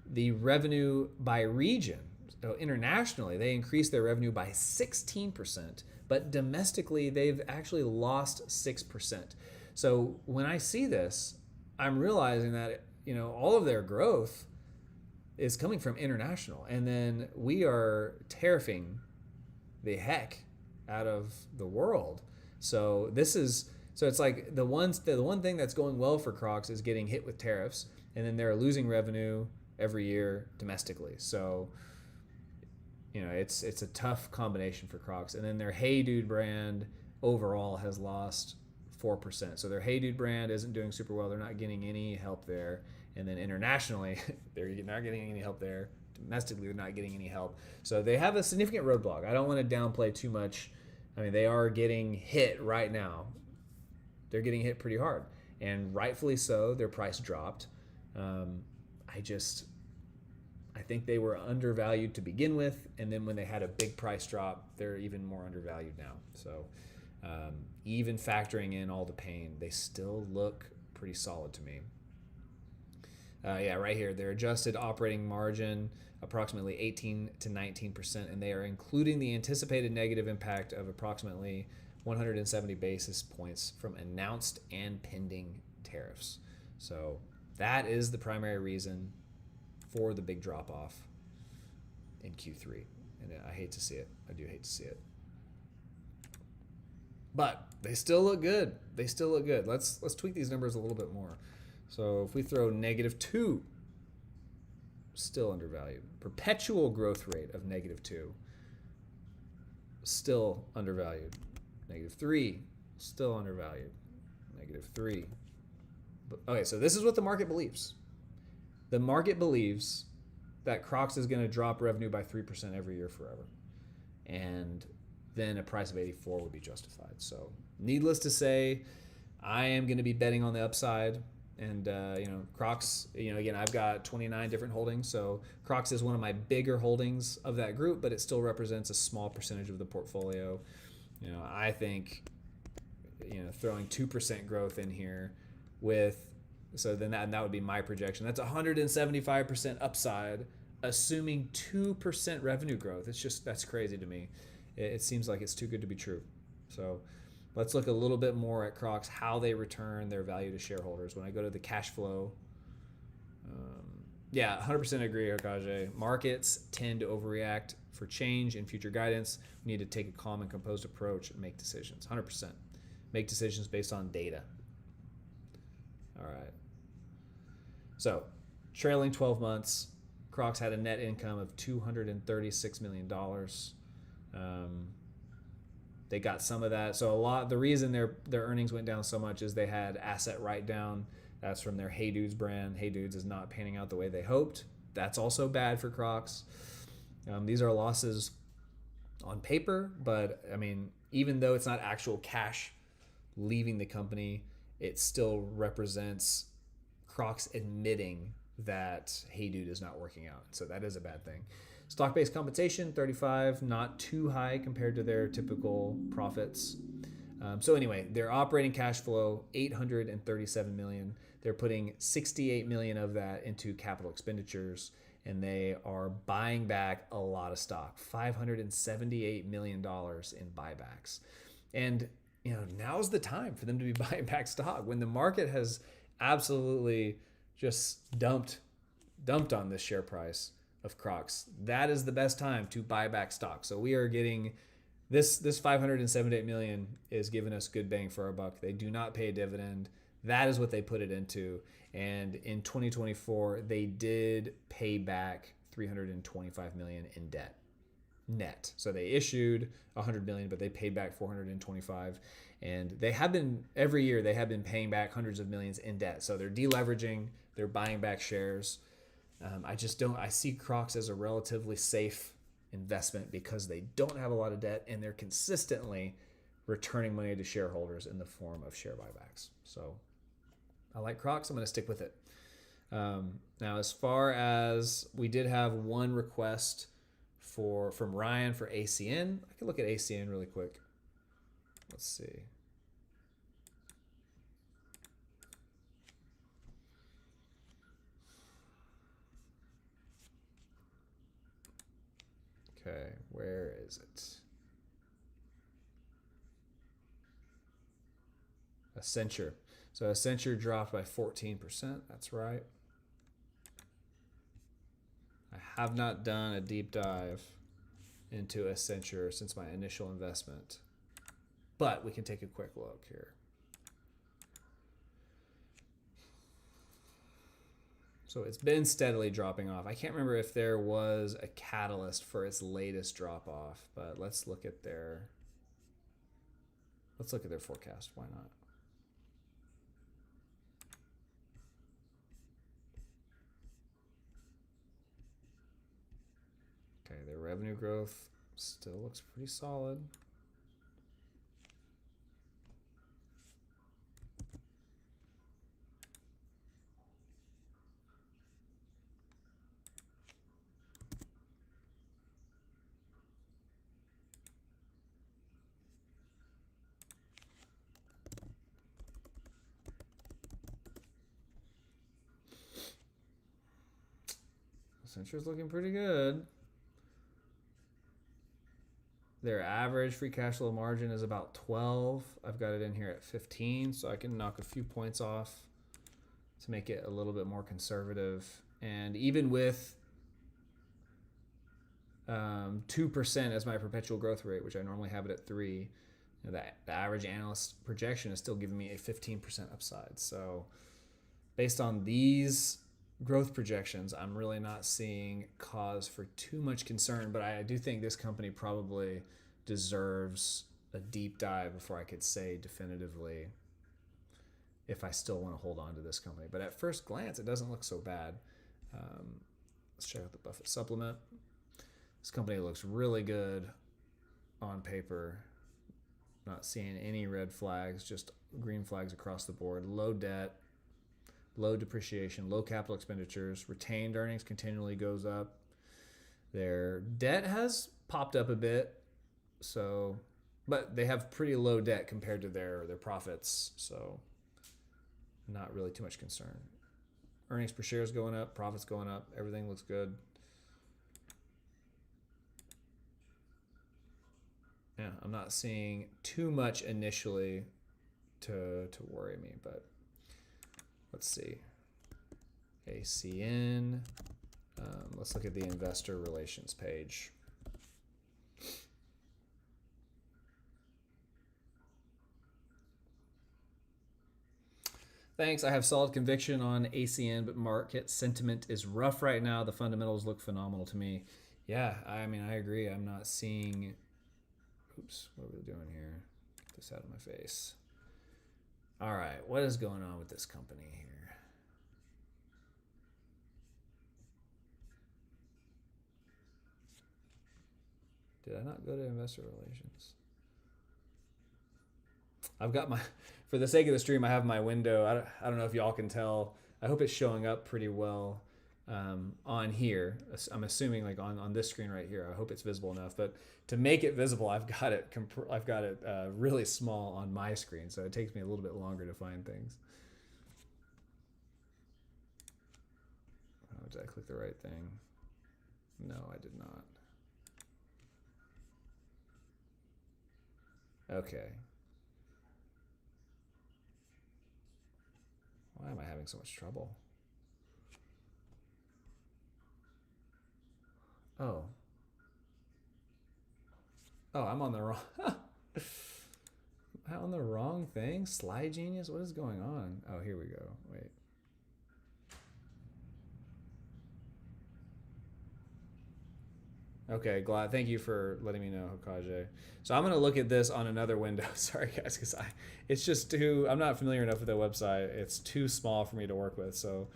S1: The revenue by region, so internationally, they increased their revenue by 16%, but domestically, they've actually lost 6%. So when I see this, I'm realizing that all of their growth is coming from international, and then we are tariffing the heck out of the world. So it's like the one thing that's going well for Crocs is getting hit with tariffs, and then they're losing revenue every year domestically. So it's a tough combination for Crocs. And then their Hey Dude brand overall has lost 4%. So their Hey Dude brand isn't doing super well. They're not getting any help there. And then internationally, they're not getting any help there. Domestically, they're not getting any help. So they have a significant roadblock. I don't want to downplay too much. I mean, they are getting hit right now. They're getting hit pretty hard, and rightfully so. Their price dropped. I think they were undervalued to begin with, and then when they had a big price drop, they're even more undervalued now. So even factoring in all the pain, they still look pretty solid to me. Right here, their adjusted operating margin, approximately 18 to 19%, and they are including the anticipated negative impact of approximately 170 basis points from announced and pending tariffs. So that is the primary reason for the big drop off in Q3. And I hate to see it. I do hate to see it. But they still look good. Let's tweak these numbers a little bit more. So if we throw -2, still undervalued. Perpetual growth rate of -2, still undervalued. -3, still undervalued. -3. Okay, so this is what the market believes. The market believes that Crocs is going to drop revenue by 3% every year forever. And then a price of 84 would be justified. So needless to say, I am going to be betting on the upside. And, Crocs, again, I've got 29 different holdings. So Crocs is one of my bigger holdings of that group, but it still represents a small percentage of the portfolio. I think, throwing 2% growth in here then that would be my projection. That's 175% upside, assuming 2% revenue growth. That's crazy to me. It seems like it's too good to be true. So let's look a little bit more at Crocs, how they return their value to shareholders. When I go to the cash flow, Yeah, 100% agree, Okage. Markets tend to overreact. For change and future guidance, we need to take a calm and composed approach and make decisions. 100%. Make decisions based on data. All right. So, trailing 12 months, Crocs had a net income of $236 million. They got some of that. So the reason their earnings went down so much is they had asset write down. That's from their Hey Dudes brand. Hey Dudes is not panning out the way they hoped. That's also bad for Crocs. These are losses on paper, but I mean, even though it's not actual cash leaving the company, it still represents Crocs admitting that Hey Dude is not working out. So that is a bad thing. Stock-based compensation, 35, not too high compared to their typical profits. So anyway, their operating cash flow, $837 million. They're putting $68 million of that into capital expenditures, and they are buying back a lot of stock, $578 million in buybacks. And now's the time for them to be buying back stock when the market has absolutely just dumped on this share price of Crocs. That is the best time to buy back stock. So we are getting this $578 million is giving us good bang for our buck. They do not pay a dividend. That is what they put it into. And in 2024, they did pay back $325 million in debt net. So they issued $100 million, but they paid back $425. And they have been, every year, they have been paying back hundreds of millions in debt. So they're deleveraging, they're buying back shares. I see Crocs as a relatively safe investment because they don't have a lot of debt and they're consistently returning money to shareholders in the form of share buybacks. So I like Crocs. I'm going to stick with it. Now, as far as we did have one request from Ryan for ACN. I can look at ACN really quick. Let's see. Okay, where is it? Accenture. So Accenture dropped by 14%. That's right. I have not done a deep dive into Accenture since my initial investment, but we can take a quick look here. So it's been steadily dropping off. I can't remember if there was a catalyst for its latest drop off, but let's look at their forecast. Why not? Okay, their revenue growth still looks pretty solid. Accenture's looking pretty good. Their average free cash flow margin is about 12. I've got it in here at 15, so I can knock a few points off to make it a little bit more conservative. And even with 2% as my perpetual growth rate, which I normally have it at 3, the average analyst projection is still giving me a 15% upside. So based on these growth projections, I'm really not seeing cause for too much concern, but I do think this company probably deserves a deep dive before I could say definitively if I still want to hold on to this company. But at first glance, it doesn't look so bad. Let's check out the Buffett supplement. This company looks really good on paper. Not seeing any red flags, just green flags across the board. Low debt, low depreciation, low capital expenditures, retained earnings continually goes up. Their debt has popped up a bit, but they have pretty low debt compared to their profits, so not really too much concern. Earnings per share is going up, profits going up, everything looks good. Yeah, I'm not seeing too much initially to worry me, but let's see. ACN. Let's look at the investor relations page. Thanks. I have solid conviction on ACN, but market sentiment is rough right now. The fundamentals look phenomenal to me. Yeah, I mean, I agree. I'm not seeing... Oops, what are we doing here? Get this out of my face. All right, what is going on with this company here? Did I not go to investor relations? I've got my, for the sake of the stream, I have my window. I don't know if y'all can tell. I hope it's showing up pretty well on here. I'm assuming like on this screen right here. I hope it's visible enough. But to make it visible, I've got it really small on my screen, so it takes me a little bit longer to find things. Oh, did I click the right thing? No, I did not. Okay. Why am I having so much trouble? Oh. Oh, I'm on the wrong... I'm on the wrong thing? Slide Genius? What is going on? Oh, here we go. Wait. Okay, glad. Thank you for letting me know, Hokage. So I'm gonna look at this on another window. Sorry, guys, because it's just too. I'm not familiar enough with the website. It's too small for me to work with. So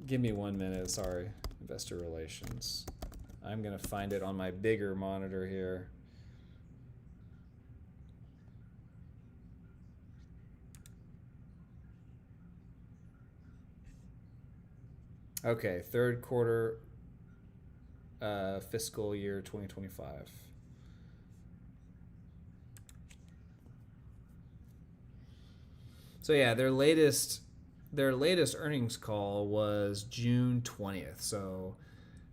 S1: give me 1 minute. Sorry, investor relations. I'm gonna find it on my bigger monitor here. Okay, third quarter. Fiscal year 2025. So yeah, their latest earnings call was June 20th. So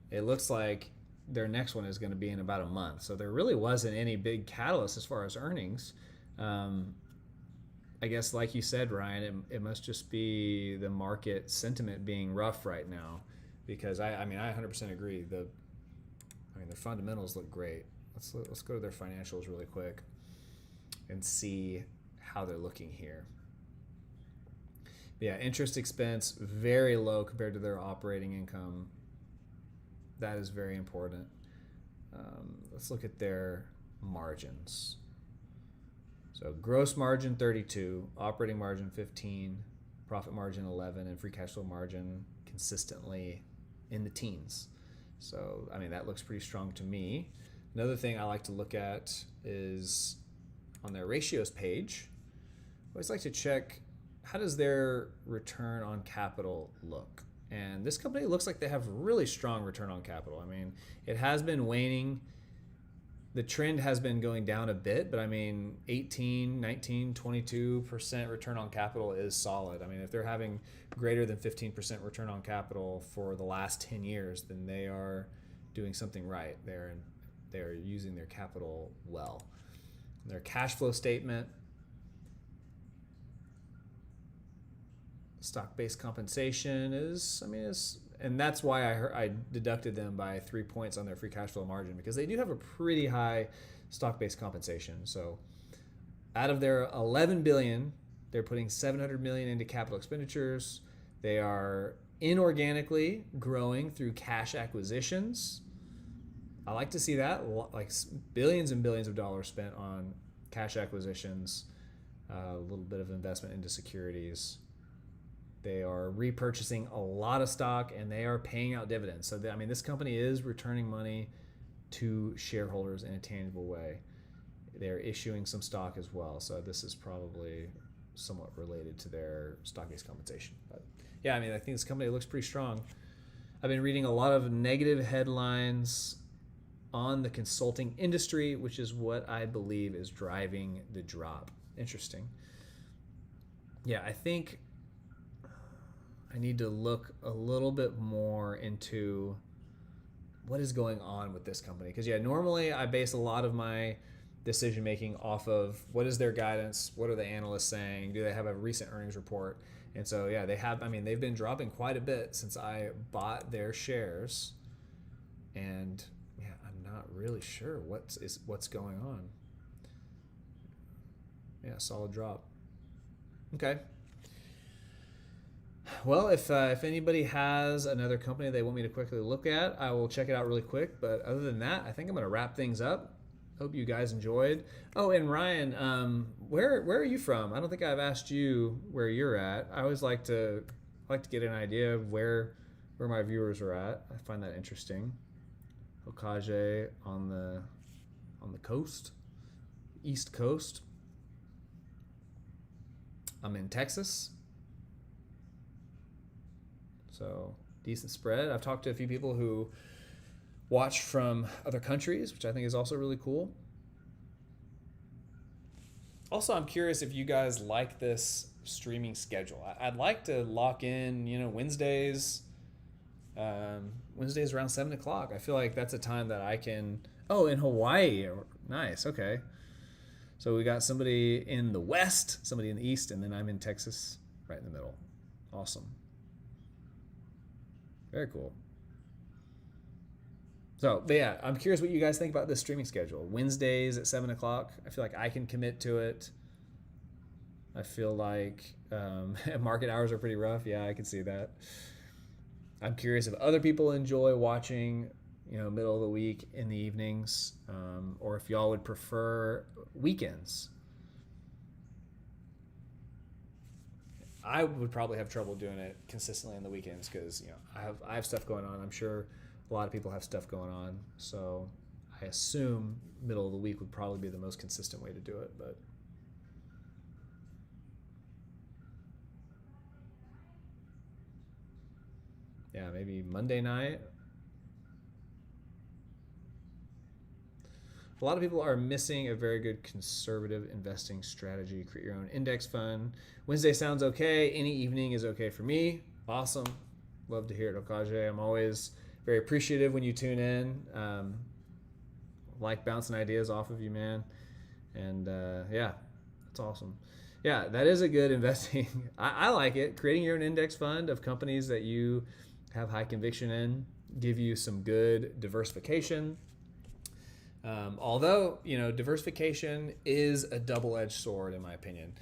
S1: it looks like their next one is going to be in about a month. So there really wasn't any big catalyst as far as earnings. I guess like you said, Ryan, it must just be the market sentiment being rough right now, because I mean I 100% agree. Their fundamentals look great. Let's go to their financials really quick and see how they're looking here. But yeah, interest expense very low compared to their operating income. That is very important. Let's look at their margins. So gross margin 32, operating margin 15, profit margin 11, and free cash flow margin consistently in the teens. So, I mean, that looks pretty strong to me. Another thing I like to look at is on their ratios page. I always like to check, how does their return on capital look? And this company looks like they have really strong return on capital. I mean, it has been waning. The trend has been going down a bit, but I mean, 18, 19, 22% return on capital is solid. I mean, if they're having greater than 15% return on capital for the last 10 years, then they are doing something right. They're using their capital well. Their cash flow statement, stock-based compensation is, and that's why I deducted them by 3 points on their free cash flow margin, because they do have a pretty high stock-based compensation. So out of their 11 billion, they're putting 700 million into capital expenditures. They are inorganically growing through cash acquisitions. I like to see that, like billions and billions of dollars spent on cash acquisitions, a little bit of investment into securities. They are repurchasing a lot of stock, and they are paying out dividends. So, this company is returning money to shareholders in a tangible way. They're issuing some stock as well. So this is probably somewhat related to their stock-based compensation. But yeah, I think this company looks pretty strong. I've been reading a lot of negative headlines on the consulting industry, which is what I believe is driving the drop. Interesting. Yeah, I think I need to look a little bit more into what is going on with this company. Because yeah, normally I base a lot of my decision making off of what is their guidance, what are the analysts saying, do they have a recent earnings report. And so yeah, they've been dropping quite a bit since I bought their shares, and yeah, I'm not really sure what's going on. Yeah, solid drop. Okay. Well, if anybody has another company they want me to quickly look at, I will check it out really quick. But other than that, I think I'm going to wrap things up. Hope you guys enjoyed. Oh, and Ryan, where are you from? I don't think I've asked you where you're at. I always like to get an idea of where my viewers are at. I find that interesting. Okage on the coast, East Coast. I'm in Texas. So decent spread. I've talked to a few people who watch from other countries, which I think is also really cool. Also, I'm curious if you guys like this streaming schedule. I'd like to lock in, Wednesdays. Wednesdays around 7 o'clock. I feel like that's a time that I can. Oh, in Hawaii. Nice. Okay. So we got somebody in the West, somebody in the East, and then I'm in Texas, right in the middle. Awesome. Very cool. So, but yeah, I'm curious what you guys think about this streaming schedule. Wednesdays at 7 o'clock. I feel like I can commit to it. I feel like market hours are pretty rough. Yeah, I can see that. I'm curious if other people enjoy watching, middle of the week in the evenings, or if y'all would prefer weekends. I would probably have trouble doing it consistently on the weekends because I have stuff going on. I'm sure a lot of people have stuff going on, so I assume middle of the week would probably be the most consistent way to do it. But yeah, maybe Monday night. A lot of people are missing a very good conservative investing strategy. Create your own index fund. Wednesday sounds okay. Any evening is okay for me. Awesome. Love to hear it, Okage. I'm always very appreciative when you tune in. Like bouncing ideas off of you, man. And yeah, that's awesome. Yeah, that is a good investing. I like it. Creating your own index fund of companies that you have high conviction in, give you some good diversification. Although, diversification is a double-edged sword, in my opinion.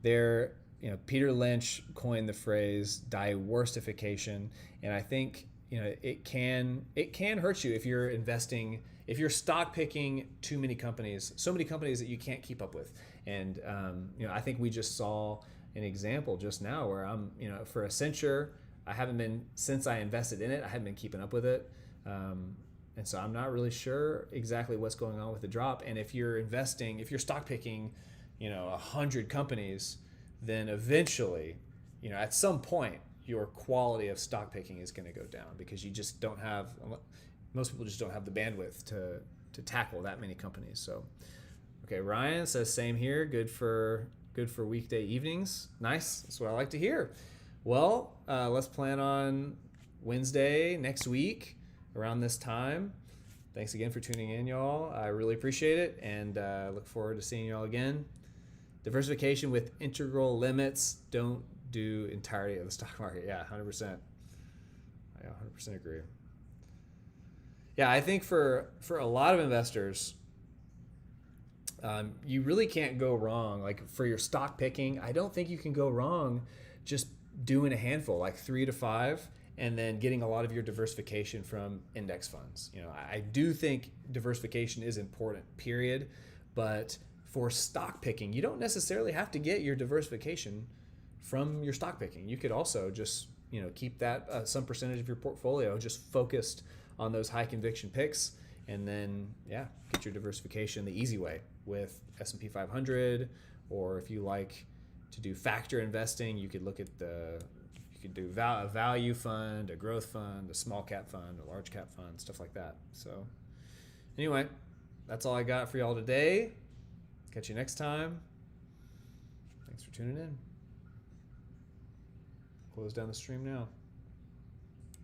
S1: Peter Lynch coined the phrase diversification, and I think, it can hurt you if you're stock picking too many companies, so many companies that you can't keep up with. And, I think we just saw an example just now where I'm, for Accenture, since I invested in it, I haven't been keeping up with it. And so I'm not really sure exactly what's going on with the drop. And if you're stock picking, 100 companies, then eventually, at some point, your quality of stock picking is going to go down because most people just don't have the bandwidth to tackle that many companies. So, okay, Ryan says same here. Good for weekday evenings. Nice. That's what I like to hear. Well, let's plan on Wednesday next week around this time. Thanks again for tuning in, y'all. I really appreciate it, and look forward to seeing y'all again. Diversification with integral limits. Don't do entirety of the stock market. Yeah, 100%. I 100% agree. Yeah, I think for a lot of investors, you really can't go wrong. Like for your stock picking, I don't think you can go wrong just doing a handful, like 3 to 5, and then getting a lot of your diversification from index funds. I do think diversification is important, period. But for stock picking, you don't necessarily have to get your diversification from your stock picking. You could also just, keep that some percentage of your portfolio just focused on those high conviction picks, and then get your diversification the easy way with S&P 500, or if you like to do factor investing, you could look at you could do a value fund, a growth fund, a small cap fund, a large cap fund, stuff like that. So anyway, that's all I got for y'all today. Catch you next time. Thanks for tuning in. Close down the stream now.